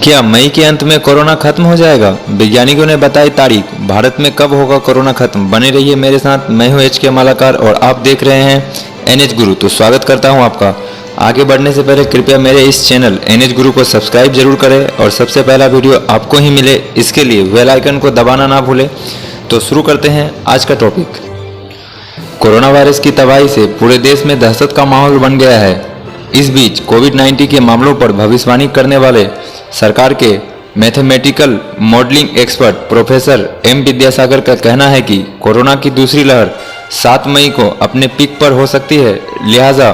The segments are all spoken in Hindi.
क्या मई के अंत में कोरोना खत्म हो जाएगा? वैज्ञानिकों ने बताई तारीख। भारत में कब होगा कोरोना खत्म? बने रहिए मेरे साथ। मैं हूं एच के मालाकार और आप देख रहे हैं एनएच गुरु। तो स्वागत करता हूं आपका। आगे बढ़ने से पहले कृपया मेरे इस चैनल एनएच गुरु को सब्सक्राइब जरूर करें और सबसे पहला वीडियो आपको ही मिले इसके लिए बेल आइकन को दबाना ना भूलें। तो शुरू करते हैं आज का टॉपिक। कोरोना वायरस की तबाही से पूरे देश में दहशत का माहौल बन गया है। इस बीच कोविड-19 के मामलों पर भविष्यवाणी करने वाले सरकार के mathematical modelling expert professor M Vidyasagar का कहना है कि कोरोना की दूसरी लहर 7 मई को अपने पीक पर हो सकती है, लिहाजा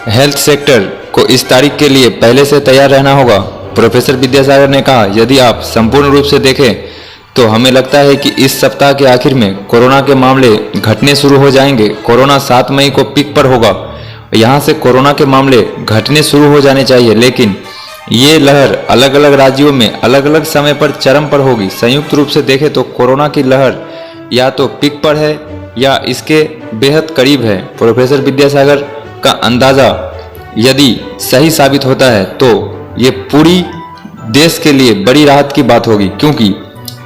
हेल्थ सेक्टर को इस तारीख के लिए पहले से तैयार रहना होगा। प्रोफेसर विद्यासागर ने कहा, यदि आप संपूर्ण रूप से देखें तो हमें लगता है कि इस सप्ताह के आखिर में कोरोना के मामले घटने शुरू हो जाएंगे। कोरोना 7 मई को पीक पर होगा। यहाँ से कोरोना के मामले घटने शुरू हो जाने चाहिए, लेकिन ये लहर अलग अलग राज्यों में अलग अलग समय पर चरम पर होगी। संयुक्त रूप से देखें तो कोरोना की लहर या तो पीक पर है या इसके बेहद करीब है। प्रोफेसर विद्यासागर का अंदाजा यदि सही साबित होता है तो ये पूरी देश के लिए बड़ी राहत की बात होगी, क्योंकि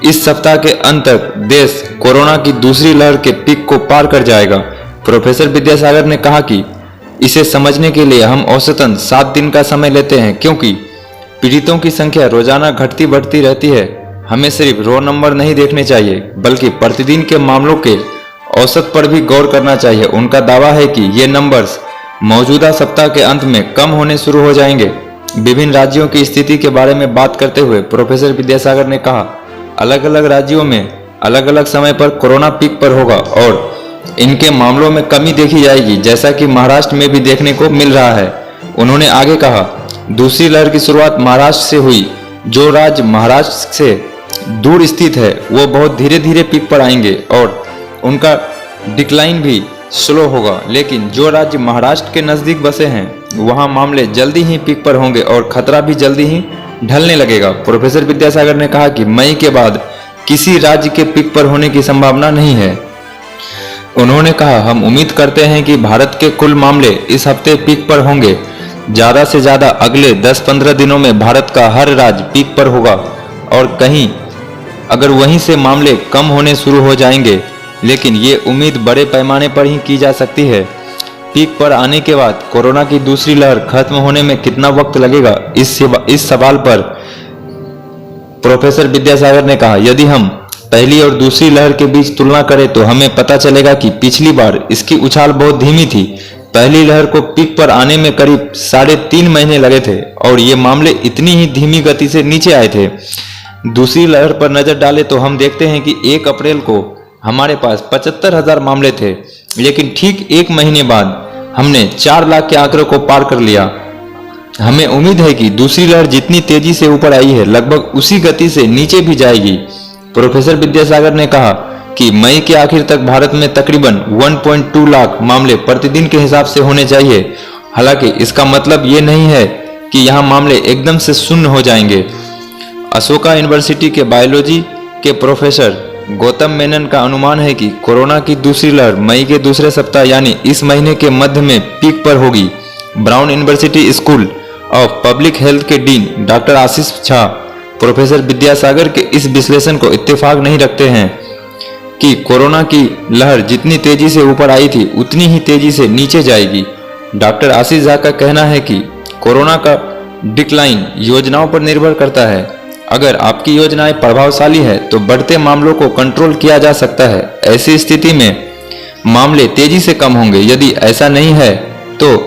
इस सप्ताह के अंत तक देश कोरोना की दूसरी लहर के पीक को पार कर जाएगा। प्रोफेसर विद्यासागर ने कहा कि इसे समझने के लिए हम औसतन 7 दिन का समय लेते हैं, क्योंकि पीड़ितों की संख्या रोजाना घटती बढ़ती रहती है। हमें सिर्फ रो नंबर नहीं देखने चाहिए, बल्कि प्रतिदिन के मामलों के औसत पर भी गौर करना चाहिए। उनका दावा है कि ये नंबर्स मौजूदा सप्ताह के अंत में कम होने शुरू हो जाएंगे। विभिन्न राज्यों की स्थिति के बारे में बात करते हुए प्रोफेसर विद्यासागर ने कहा, अलग अलग राज्यों में अलग अलग समय पर कोरोना पीक पर होगा और इनके मामलों में कमी देखी जाएगी, जैसा कि महाराष्ट्र में भी देखने को मिल रहा है। उन्होंने आगे कहा, दूसरी लहर की शुरुआत महाराष्ट्र से हुई। जो राज्य महाराष्ट्र से दूर स्थित है वो बहुत धीरे धीरे पीक पर आएंगे और उनका डिक्लाइन भी स्लो होगा, लेकिन जो राज्य महाराष्ट्र के नजदीक बसे हैं वहां मामले जल्दी ही पीक पर होंगे और खतरा भी जल्दी ही ढलने लगेगा। प्रोफेसर विद्यासागर ने कहा कि मई के बाद किसी राज्य के पीक पर होने की संभावना नहीं है। उन्होंने कहा, हम उम्मीद करते हैं कि भारत के कुल मामले इस हफ्ते पीक पर होंगे। ज्यादा से ज्यादा अगले 10-15 दिनों में भारत का हर राज्य पीक पर होगा और कहीं अगर वहीं से मामले कम होने शुरू हो जाएंगे, लेकिन ये उम्मीद बड़े पैमाने पर ही की जा सकती है। पीक पर आने के बाद कोरोना की दूसरी लहर खत्म होने में कितना वक्त लगेगा, इस सवाल पर प्रोफेसर विद्यासागर ने कहा, यदि हम पहली और दूसरी लहर के बीच तुलना करें तो हमें पता चलेगा कि पिछली बार इसकी उछाल बहुत धीमी थी। पहली लहर को पीक पर आने में करीब 3.5 महीने लगे थे और ये मामले इतनी ही धीमी गति से नीचे आए थे। दूसरी लहर पर नजर डालें तो हम देखते हैं कि 1 अप्रैल को हमारे पास 75,000 मामले थे, लेकिन ठीक 1 महीने बाद हमने 4 लाख के आंकड़े को पार कर लिया। हमें उम्मीद है कि दूसरी लहर जितनी तेजी से ऊपर आई है लगभग उसी गति से नीचे भी जाएगी। प्रोफेसर विद्यासागर ने कहा कि मई के आखिर तक भारत में तकरीबन 1.2 लाख मामले प्रतिदिन के हिसाब से होने चाहिए। हालांकि इसका मतलब ये नहीं है कि यहाँ मामले एकदम से शून्य हो जाएंगे। अशोका यूनिवर्सिटी के बायोलॉजी के प्रोफेसर गौतम मेनन का अनुमान है कि कोरोना की दूसरी लहर मई के दूसरे सप्ताह यानी इस महीने के मध्य में पीक पर होगी। Brown university school of public health के डीन डॉक्टर आशीष झा प्रोफेसर विद्यासागर के इस विश्लेषण को इत्तेफाक नहीं रखते हैं कि कोरोना की लहर जितनी तेजी से ऊपर आई थी उतनी ही तेजी से नीचे जाएगी। डॉक्टर आशीष झा का कहना है कि कोरोना का डिक्लाइन योजनाओं पर निर्भर करता है। अगर आपकी योजनाएं प्रभावशाली है तो बढ़ते मामलों को कंट्रोल किया जा सकता है। ऐसी स्थिति में मामले तेजी से कम होंगे। यदि ऐसा नहीं है तो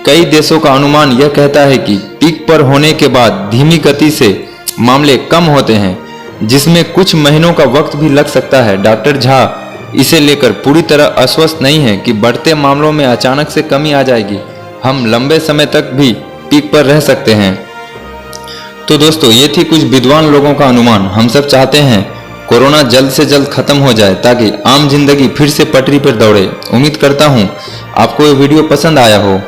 कई देशों का अनुमान यह कहता है कि पीक पर होने के बाद धीमी गति से मामले कम होते हैं, जिसमें कुछ महीनों का वक्त भी लग सकता है। डॉक्टर झा इसे लेकर पूरी तरह आश्वस्त नहीं है कि बढ़ते मामलों में अचानक से कमी आ जाएगी। हम लंबे समय तक भी पीक पर रह सकते हैं। तो दोस्तों, ये थी कुछ विद्वान लोगों का अनुमान। हम सब चाहते हैं कोरोना जल्द से जल्द खत्म हो जाए ताकि आम जिंदगी फिर से पटरी पर दौड़े। उम्मीद करता हूँ आपको ये वीडियो पसंद आया हो।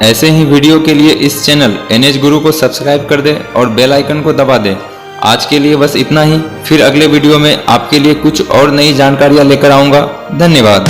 ऐसे ही वीडियो के लिए इस चैनल एनएच गुरु को सब्सक्राइब कर दें और बेल आइकन को दबा दें। आज के लिए बस इतना ही। फिर अगले वीडियो में आपके लिए कुछ और नई जानकारियां लेकर आऊंगा। धन्यवाद।